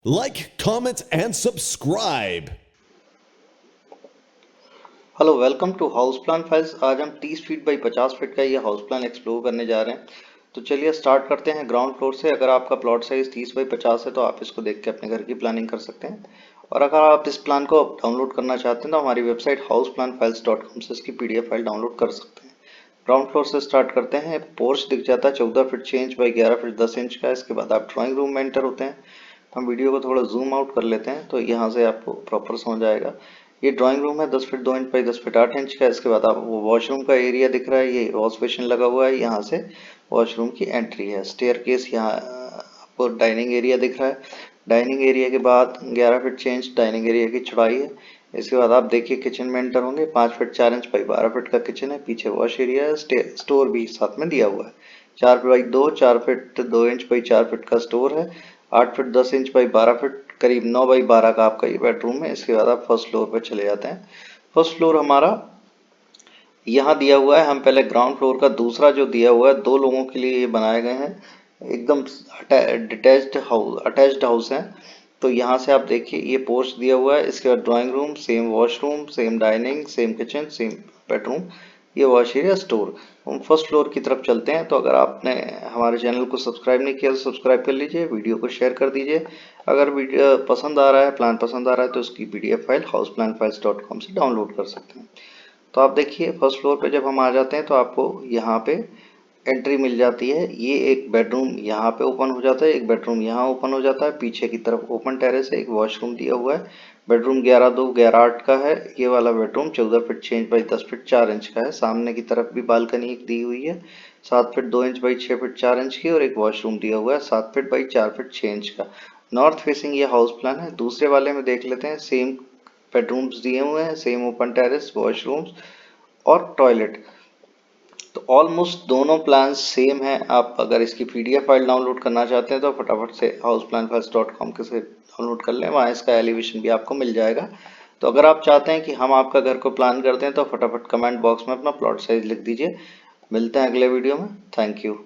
Like, comment, and subscribe. Hello, welcome to house plan files. आज हम 30 feet by 50 feet का ये house plan explore करने जा रहे हैं। तो चलिए स्टार्ट करते हैं ग्राउंड फ्लोर से। अगर आपका प्लॉट साइज 30 बाई 50 है तो आप इसको देख के अपने घर की प्लानिंग कर सकते हैं। और अगर आप इस प्लान को डाउनलोड करना चाहते हैं तो हमारी वेबसाइट houseplanfiles.com से इसकी PDF फाइल डाउनलोड कर सकते हैं। ग्राउंड फ्लोर से स्टार्ट करते हैं। पोर्च दिख जाता है 14 feet 6 inch by 11 feet 10 inch का। इसके बाद आप ड्राइंग रूम में एंटर होते हैं। हम वीडियो को थोड़ा जूम आउट कर लेते हैं तो यहाँ से आपको प्रॉपर समझ आएगा। ये ड्राइंग रूम है 10 feet 2 inch by 10 feet 8 inch का। इसके बाद आपको वॉशरूम का एरिया दिख रहा है, ये वॉश बेसिन लगा हुआ है, यहाँ से वॉशरूम की एंट्री है। स्टेयर केस यहाँ आपको डाइनिंग एरिया दिख रहा है। डाइनिंग एरिया के बाद 11 फीट 6 इंच डाइनिंग एरिया की चौड़ाई है। इसके बाद आप देखिए किचन में एंटर होंगे। 5 फीट 4 इंच बाई 12 फीट का किचन है। पीछे वॉश एरिया है, स्टोर भी साथ में दिया हुआ है। 4 by 2 4 feet 2 inch by 4 feet का स्टोर है। 8 फीट 10 इंच बाई 12 फीट करीब 9 बाई 12 का आपका ये बेडरूम है। इसके बाद आप फर्स्ट फ्लोर पे चले जाते हैं। फर्स्ट फ्लोर हमारा यहाँ दिया हुआ है। हम पहले ग्राउंड फ्लोर का दूसरा जो दिया हुआ है 2 लोगों के लिए ये बनाए गए हैं। एकदम अटैच्ड हाउस है। तो यहाँ से आप देखिए ये पोर्च दिया हुआ है। इसके बाद drawing room, same washroom, same dining, same kitchen, same bedroom, ये वॉश एरिया, स्टोर। हम फर्स्ट फ्लोर की तरफ चलते हैं। तो अगर आपने हमारे चैनल को सब्सक्राइब नहीं किया तो सब्सक्राइब कर लीजिए, वीडियो को शेयर कर दीजिए। अगर वीडियो पसंद आ रहा है, प्लान पसंद आ रहा है तो उसकी PDF फाइल houseplanfiles.com से डाउनलोड कर सकते हैं। तो आप देखिए फर्स्ट फ्लोर पे जब हम आ जाते हैं तो आपको यहाँ पे एंट्री मिल जाती है। ये एक बेडरूम यहाँ पे ओपन हो जाता है, एक बेडरूम यहाँ ओपन हो जाता है। पीछे की तरफ ओपन टेरेस है, एक वॉशरूम दिया हुआ है। बेडरूम 11-2 11-8 का है। ये वाला bedroom 14 feet 6 inch by 10 feet 4 inch का है। सामने की तरफ भी बालकनी एक दी हुई है 7 feet 2 inch by 6 feet 4 inch की। और एक वॉशरूम दिया हुआ है 7 फीट बाई 4 फीट 6 इंच का। नॉर्थ फेसिंग ये हाउस प्लान है। दूसरे वाले में देख लेते हैं। सेम बेडरूम्स दिए हुए हैं, सेम ओपन टेरेस, वॉशरूम्स और टॉयलेट। तो ऑलमोस्ट दोनों प्लान सेम हैं। आप अगर इसकी PDF फाइल डाउनलोड करना चाहते हैं तो फटाफट से houseplanfiles.com के से डाउनलोड कर लें, वहाँ इसका एलिवेशन भी आपको मिल जाएगा। तो अगर आप चाहते हैं कि हम आपका घर को प्लान कर दें तो फटाफट कमेंट बॉक्स में अपना प्लॉट साइज लिख दीजिए। मिलते हैं अगले वीडियो में। Thank you.